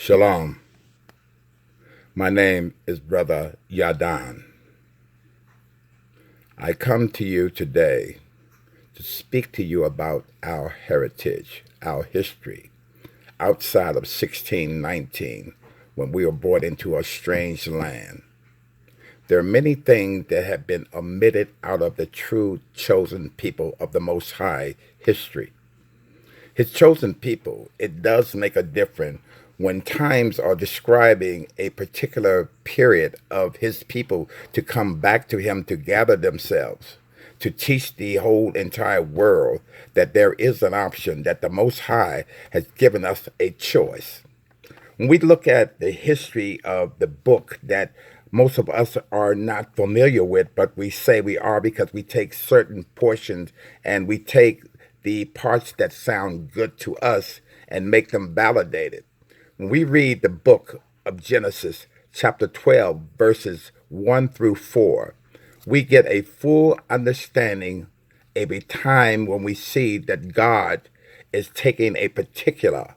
Shalom. My name is Brother Yadan. I come to you today to speak to you about our heritage, our history, outside of 1619, when we were brought into a strange land. There are many things that have been omitted out of the true chosen people of the Most High history. His chosen people, it does make a difference when times are describing a particular period of his people to come back to him to gather themselves, to teach the whole entire world that there is an option, that the Most High has given us a choice. When we look at the history of the book that most of us are not familiar with, but we say we are because we take certain portions and we take the parts that sound good to us and make them validated. When we read the book of Genesis, chapter 12, verses 1 through 4, we get a full understanding of a time when we see that God is taking a peculiar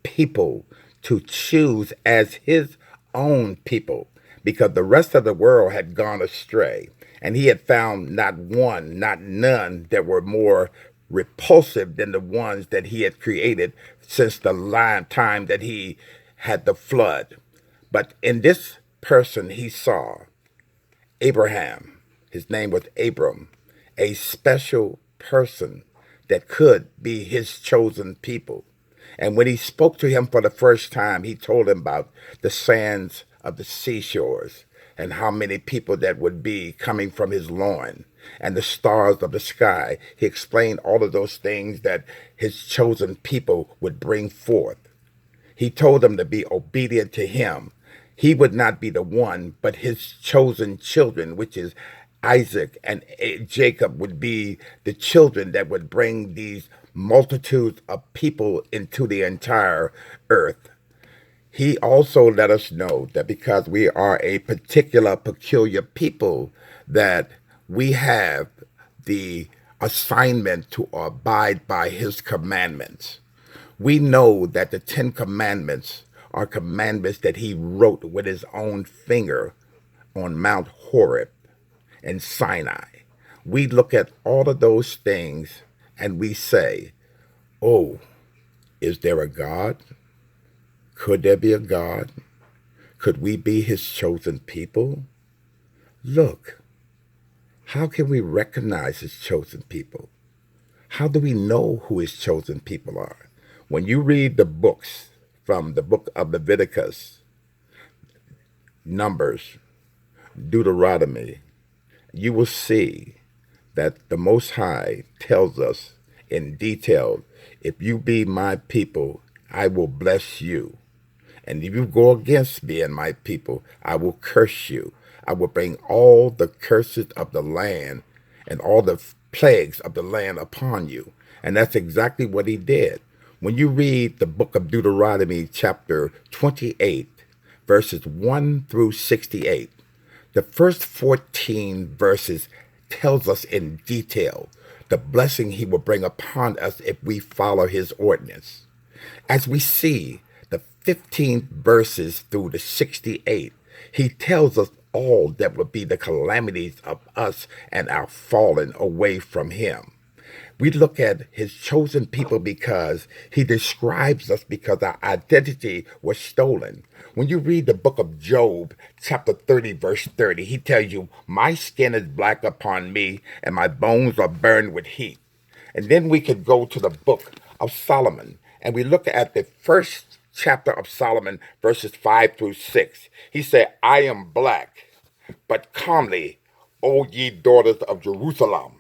people to choose as his own people, because the rest of the world had gone astray, and he had found not one, not none that were more repulsive than the ones that he had created since the time that he had the flood. But in this person he saw Abraham. His name was Abram, a special person that could be his chosen people. And when he spoke to him for the first time, he told him about the sands of the seashores and how many people that would be coming from his loin and the stars of the sky. He explained all of those things that his chosen people would bring forth. He told them to be obedient to him. He would not be the one, but his chosen children, which is Isaac and Jacob, would be the children that would bring these multitudes of people into the entire earth. He also let us know that because we are a peculiar people, that we have the assignment to abide by his commandments. We know that the 10 commandments are commandments that he wrote with his own finger on Mount Horeb and Sinai. We look at all of those things and we say, oh, is there a God? Could there be a God? Could we be his chosen people? Look, how can we recognize his chosen people? How do we know who his chosen people are? When you read the books from the book of Leviticus, Numbers, Deuteronomy, you will see that the Most High tells us in detail, if you be my people, I will bless you. And if you go against me and my people, I will curse you. I will bring all the curses of the land and all the plagues of the land upon you. And that's exactly what he did. When you read the book of Deuteronomy, chapter 28, verses 1 through 68, the first 14 verses tells us in detail the blessing he will bring upon us if we follow his ordinance. As we see the 15 verses through the 68, he tells us all that would be the calamities of us and our falling away from him. We look at his chosen people because he describes us because our identity was stolen. When you read the book of Job, chapter 30, verse 30, he tells you, my skin is black upon me and my bones are burned with heat. And then we could go to the book of Solomon and we look at the first chapter of Solomon, verses 5 through 6. He said, I am black, but comely, O ye daughters of Jerusalem,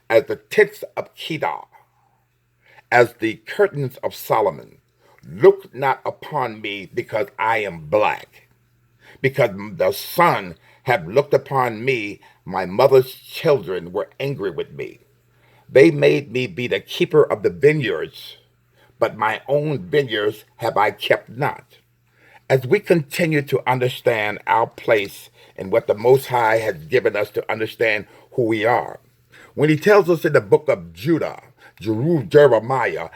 as the tents of Kedar, as the curtains of Solomon. Look not upon me because I am black, because the sun have looked upon me, my mother's children were angry with me. They made me be the keeper of the vineyards, but my own vineyards have I kept not. As we continue to understand our place and what the Most High has given us to understand who we are, when he tells us in the book of Judah, Jeremiah,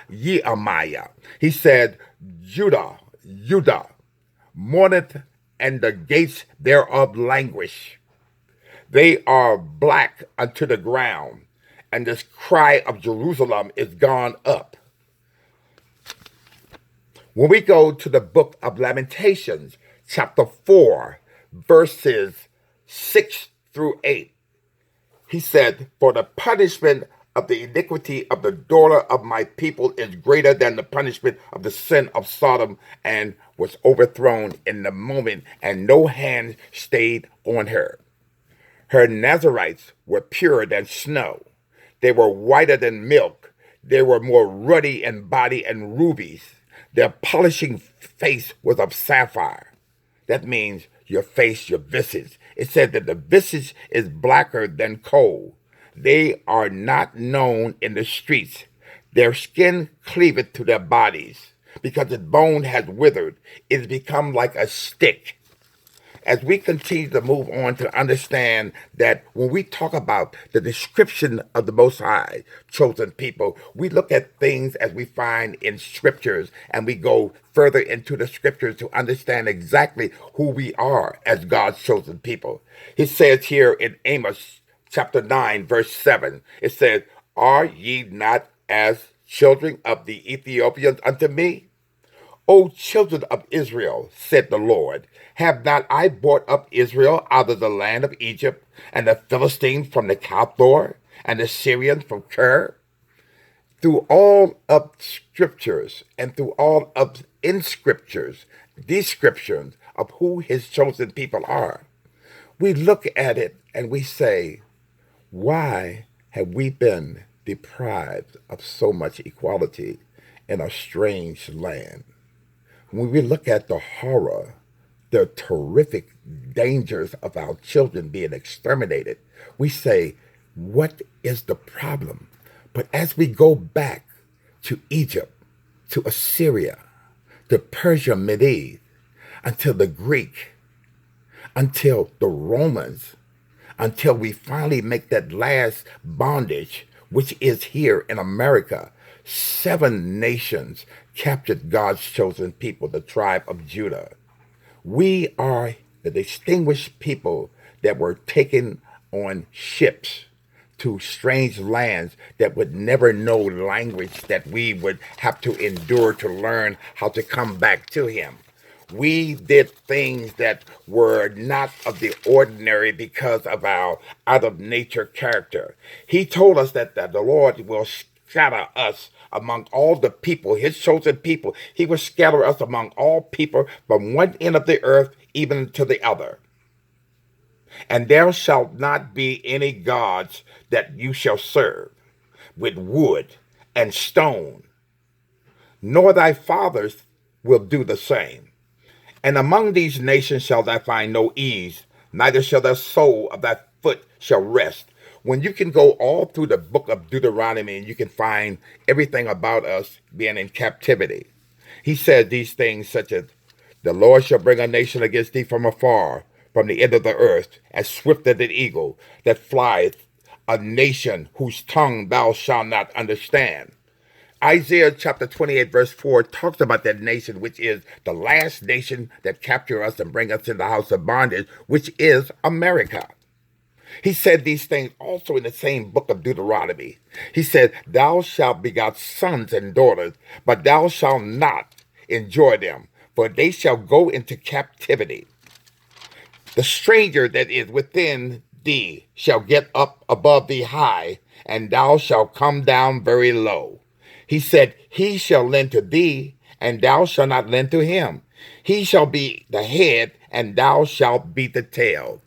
he said, Judah, mourneth, and the gates thereof languish. They are black unto the ground, and this cry of Jerusalem is gone up. When we go to the book of Lamentations, chapter 4, verses 6 through 8, he said, for the punishment of the iniquity of the daughter of my people is greater than the punishment of the sin of Sodom, and was overthrown in the moment, and no hand stayed on her. Her Nazarites were purer than snow. They were whiter than milk. They were more ruddy in body and rubies. Their polishing face was of sapphire. That means your face, your visage. It said that the visage is blacker than coal. They are not known in the streets. Their skin cleaveth to their bodies, because its bone has withered. It has become like a stick. As we continue to move on to understand that when we talk about the description of the Most High chosen people, we look at things as we find in scriptures, and we go further into the scriptures to understand exactly who we are as God's chosen people. He says here in Amos chapter 9, verse 7, it says, are ye not as children of the Ethiopians unto me? O children of Israel, said the Lord, have not I brought up Israel out of the land of Egypt, and the Philistines from the Caphtor, and the Syrians from Ker? Through all of scriptures and through all of in scriptures, descriptions of who his chosen people are, we look at it and we say, why have we been deprived of so much equality in a strange land? When we look at the horror, the terrific dangers of our children being exterminated, we say, what is the problem? But as we go back to Egypt, to Assyria, to Persia, Medes, until the Greek, until the Romans, until we finally make that last bondage, which is here in America, 7 nations captured God's chosen people, the tribe of Judah. We are the distinguished people that were taken on ships to strange lands that would never know language that we would have to endure to learn how to come back to him. We did things that were not of the ordinary because of our out-of-nature character. He told us that the Lord will scatter us among all the people, his chosen people. He will scatter us among all people from one end of the earth even to the other. And there shall not be any gods that you shall serve with wood and stone, nor thy fathers will do the same. And among these nations shall thou find no ease, neither shall the sole of thy foot shall rest. When you can go all through the book of Deuteronomy and you can find everything about us being in captivity. He said these things such as, the Lord shall bring a nation against thee from afar, from the end of the earth, as swift as an eagle that flieth, a nation whose tongue thou shalt not understand. Isaiah chapter 28 verse 4 talks about that nation, which is the last nation that capture us and bring us in the house of bondage, which is America. He said these things also in the same book of Deuteronomy. He said, thou shalt begot sons and daughters, but thou shalt not enjoy them, for they shall go into captivity. The stranger that is within thee shall get up above thee high, and thou shalt come down very low. He said, he shall lend to thee, and thou shalt not lend to him. He shall be the head, and thou shalt be the tail.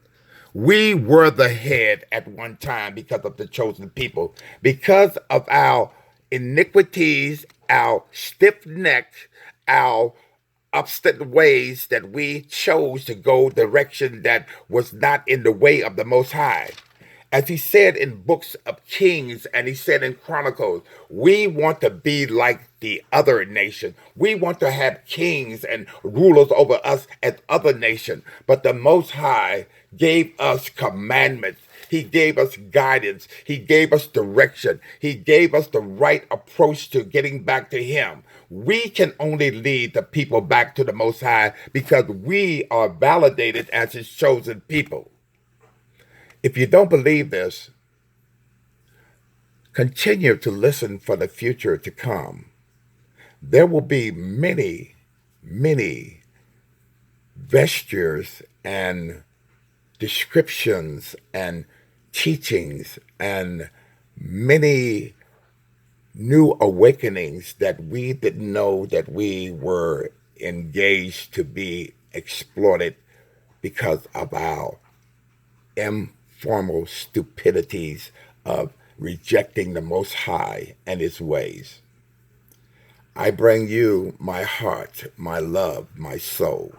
We were the head at one time because of the chosen people, because of our iniquities, our stiff necks, our obstinate ways that we chose to go direction that was not in the way of the Most High. As he said in books of Kings and he said in Chronicles, we want to be like the other nation. We want to have kings and rulers over us as other nations. But the Most High gave us commandments. He gave us guidance. He gave us direction. He gave us the right approach to getting back to Him. We can only lead the people back to the Most High because we are validated as His chosen people. If you don't believe this, continue to listen for the future to come. There will be many, many vestures and descriptions and teachings and many new awakenings that we didn't know that we were engaged to be exploited because of our informal stupidities of rejecting the Most High and His ways. I bring you my heart, my love, my soul.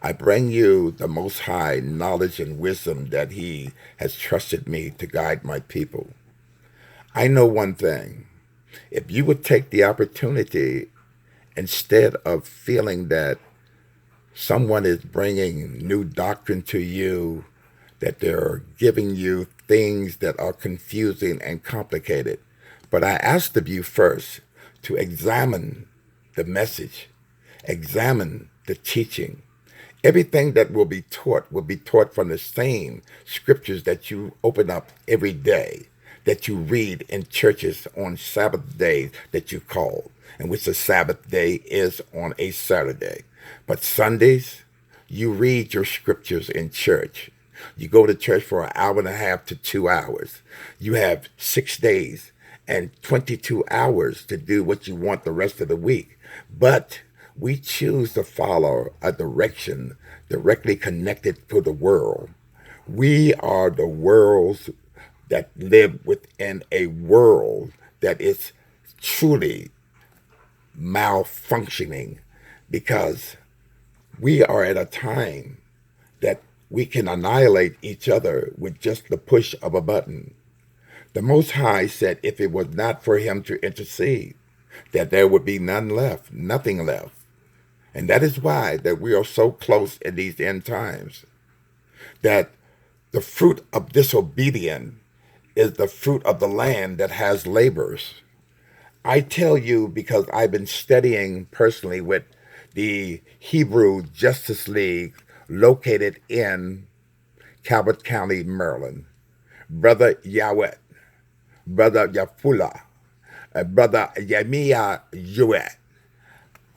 I bring you the Most High knowledge and wisdom that He has trusted me to guide my people. I know one thing. If you would take the opportunity, instead of feeling that someone is bringing new doctrine to you, that they're giving you things that are confusing and complicated, but I ask of you first to examine the message, examine the teaching. Everything that will be taught from the same scriptures that you open up every day, that you read in churches on Sabbath days that you call, in which the Sabbath day is on a Saturday. But Sundays, you read your scriptures in church. You go to church for an hour and a half to 2 hours. You have 6 days and 22 hours to do what you want the rest of the week. But we choose to follow a direction directly connected to the world. We are the worlds that live within a world that is truly malfunctioning, because we are at a time that we can annihilate each other with just the push of a button. The Most High said if it was not for Him to intercede, that there would be none left, nothing left. And that is why that we are so close in these end times, that the fruit of disobedience is the fruit of the land that has labors. I tell you because I've been studying personally with the Hebrew Justice League located in Calvert County, Maryland. Brother Yahweh, Brother Yafula, Brother Yamiya Yuet.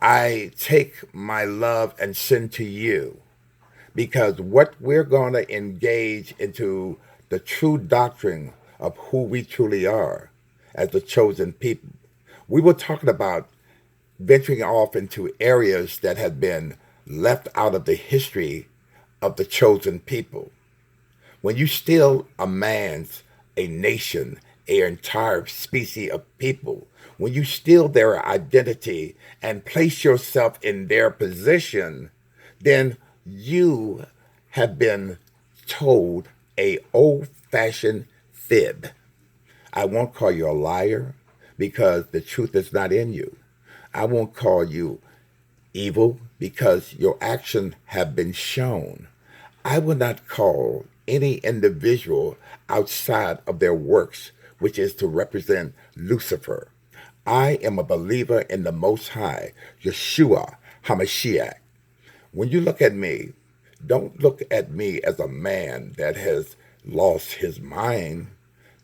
I take my love and send to you, because what we're going to engage into the true doctrine of who we truly are as the chosen people. We were talking about venturing off into areas that have been left out of the history of the chosen people. When you steal a man's, a nation, an entire species of people, when you steal their identity and place yourself in their position, then you have been told a old-fashioned fib. I won't call you a liar because the truth is not in you. I won't call you evil because your actions have been shown. I will not call any individual outside of their works, which is to represent Lucifer. I am a believer in the Most High, Yeshua HaMashiach. When you look at me, don't look at me as a man that has lost his mind,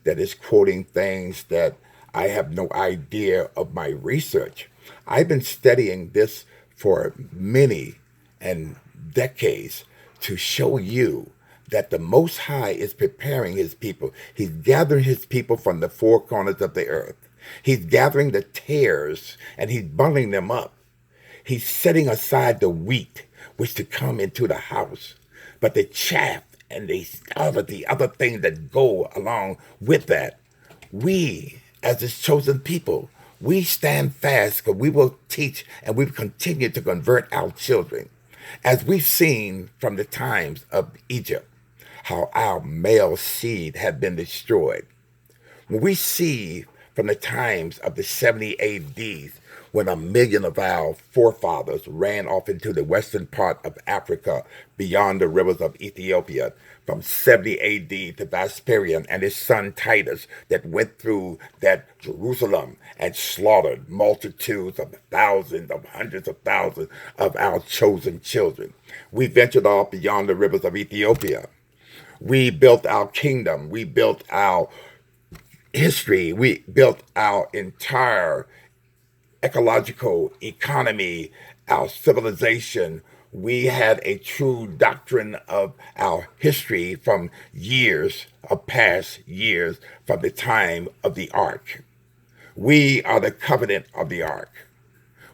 that is quoting things that I have no idea of my research. I've been studying this for many and decades to show you that the Most High is preparing His people. He's gathering His people from the four corners of the earth. He's gathering the tares and He's bundling them up. He's setting aside the wheat, which to come into the house, but the chaff and the other things that go along with that. We, as His chosen people, we stand fast, because we will teach and we will continue to convert our children. As we've seen from the times of Egypt, how our male seed had been destroyed. When we see from the times of the 70 ADs, when 1 million of our forefathers ran off into the western part of Africa beyond the rivers of Ethiopia from 70 AD to Vespasian and his son Titus that went through that Jerusalem and slaughtered multitudes of thousands of hundreds of thousands of our chosen children. We ventured off beyond the rivers of Ethiopia. We built our kingdom. We built our history. We built our entire ecological economy, our civilization. We had a true doctrine of our history from years of past years from the time of the ark. We are the covenant of the ark.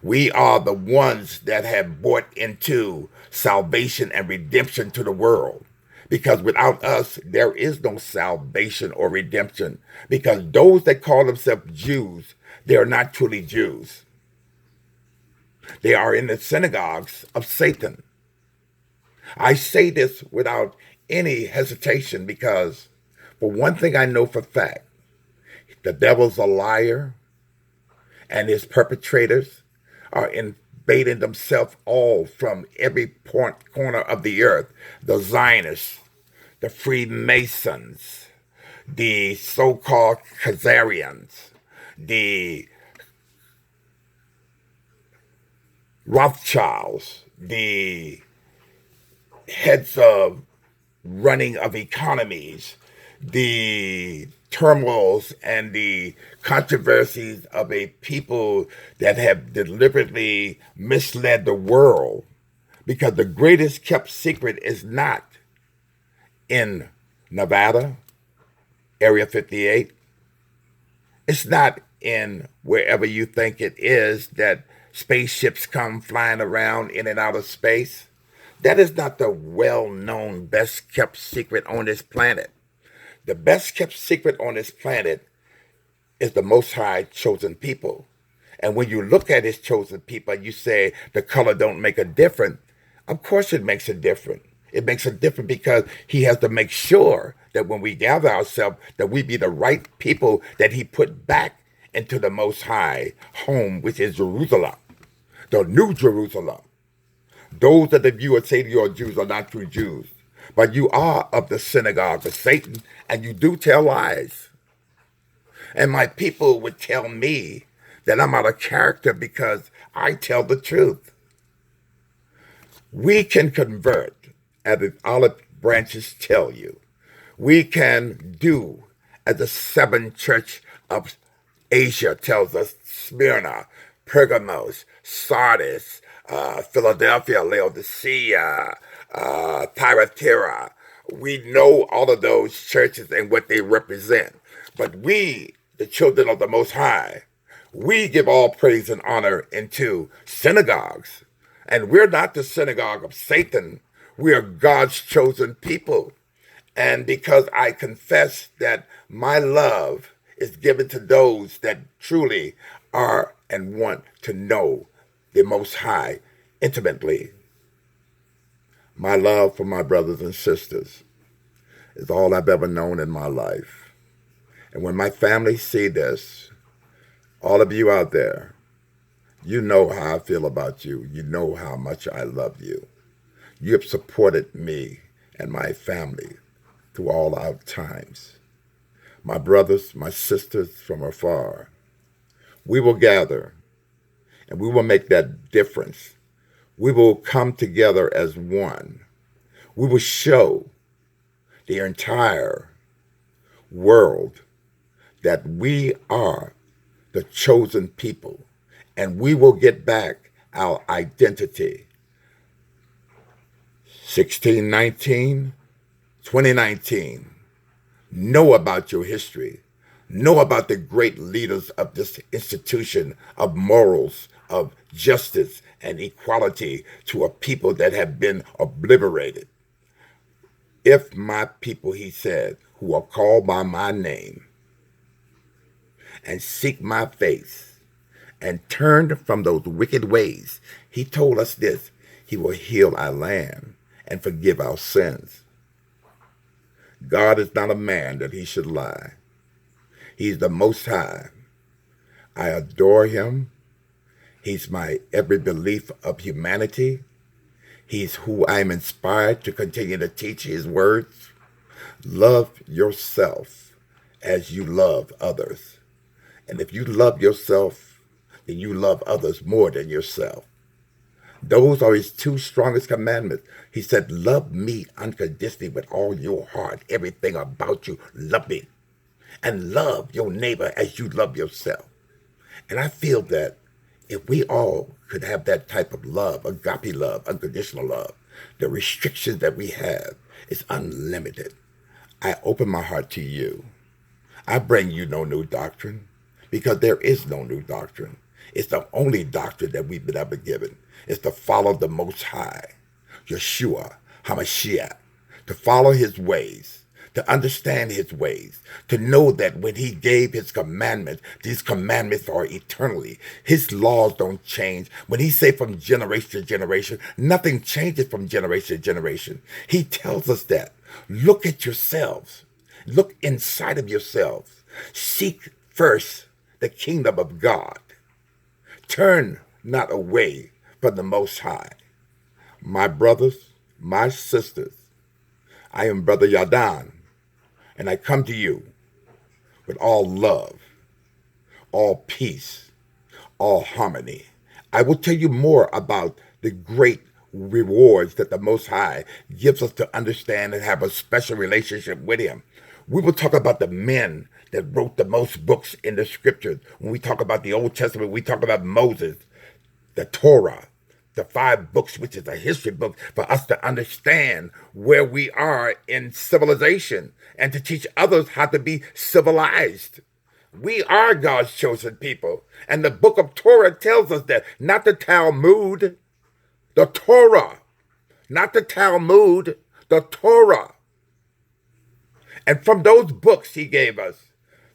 We are the ones that have brought into salvation and redemption to the world. Because without us, there is no salvation or redemption. Because those that call themselves Jews, they are not truly Jews. They are in the synagogues of Satan. I say this without any hesitation because, for one thing I know for fact, the devil's a liar and his perpetrators are invading themselves all from every corner of the earth. The Zionists, the Freemasons, the so-called Khazarians, the Rothschilds, the heads of running of economies, the turmoils and the controversies of a people that have deliberately misled the world, because the greatest kept secret is not in Nevada, Area 58. It's not in wherever you think it is that spaceships come flying around in and out of space. That is not the well-known, best-kept secret on this planet. The best-kept secret on this planet is the Most High chosen people. And when you look at his chosen people, you say the color don't make a difference. Of course it makes a difference. It makes a difference because he has to make sure that when we gather ourselves, that we be the right people that he put back into the Most High home, which is Jerusalem, the New Jerusalem. Those of you who say you are Jews are not true Jews, but you are of the synagogue of Satan, and you do tell lies. And my people would tell me that I'm out of character because I tell the truth. We can convert, as the olive branches tell you. We can do as the seven church of Asia tells us: Smyrna, Pergamos, Sardis, Philadelphia, Laodicea, Thyatira. We know all of those churches and what they represent. But we, the children of the Most High, we give all praise and honor into synagogues. And we're not the synagogue of Satan. We are God's chosen people. And because I confess that my love is given to those that truly are and want to know the Most High intimately, my love for my brothers and sisters is all I've ever known in my life. And when my family see this, all of you out there, you know how I feel about you. You know how much I love you. You have supported me and my family through all our times. My brothers, my sisters from afar, we will gather and we will make that difference. We will come together as one. We will show the entire world that we are the chosen people, and we will get back our identity. 1619, 2019, know about your history. Know about the great leaders of this institution of morals, of justice and equality to a people that have been obliterated. If my people, he said, who are called by my name and seek my face and turn from those wicked ways, he told us this: he will heal our land and forgive our sins. God is not a man that he should lie. He's the Most High. I adore him, He's my every belief of humanity. He's who I'm inspired to continue to teach his words. Love yourself as you love others. And if you love yourself, then you love others more than yourself. Those are his two strongest commandments. He said, love me unconditionally with all your heart. Everything about you, love me. And love your neighbor as you love yourself. And I feel that if we all could have that type of love, agape love, unconditional love, the restrictions that we have is unlimited. I open my heart to you. I bring you no new doctrine because there is no new doctrine. It's the only doctrine that we've been ever given. It's to follow the Most High, Yeshua, HaMashiach, to follow his ways, to understand his ways, to know that when he gave his commandments, these commandments are eternally. His laws don't change. When he say from generation to generation, nothing changes from generation to generation. He tells us that. Look at yourselves. Look inside of yourselves. Seek first the kingdom of God. Turn not away from the Most High. My brothers, my sisters, I am Brother Yadan, and I come to you with all love, all peace, all harmony. I will tell you more about the great rewards that the Most High gives us to understand and have a special relationship with him. We will talk about the men that wrote the most books in the scriptures. When we talk about the Old Testament, we talk about Moses, the Torah, the 5 books, which is a history book for us to understand where we are in civilization and to teach others how to be civilized. We are God's chosen people. And the book of Torah tells us that, not the Talmud, the Torah, not the Talmud, the Torah. And from those books he gave us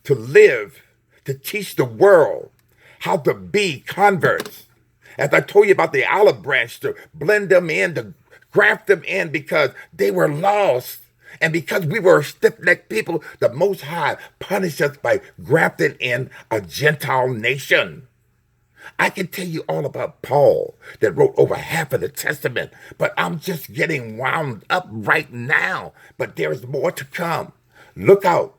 to live, to teach the world how to be converts. As I told you about the olive branch, to blend them in, to graft them in because they were lost. And because we were stiff-necked people, the Most High punished us by grafting in a Gentile nation. I can tell you all about Paul that wrote over half of the Testament, but I'm just getting wound up right now. But there's more to come. Look out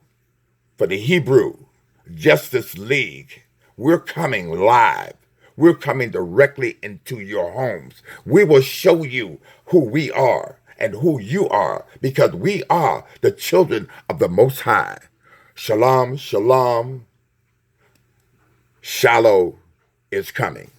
for the Hebrew Justice League. We're coming live. We're coming directly into your homes. We will show you who we are and who you are, because we are the children of the Most High. Shalom, shalom. Shalom is coming.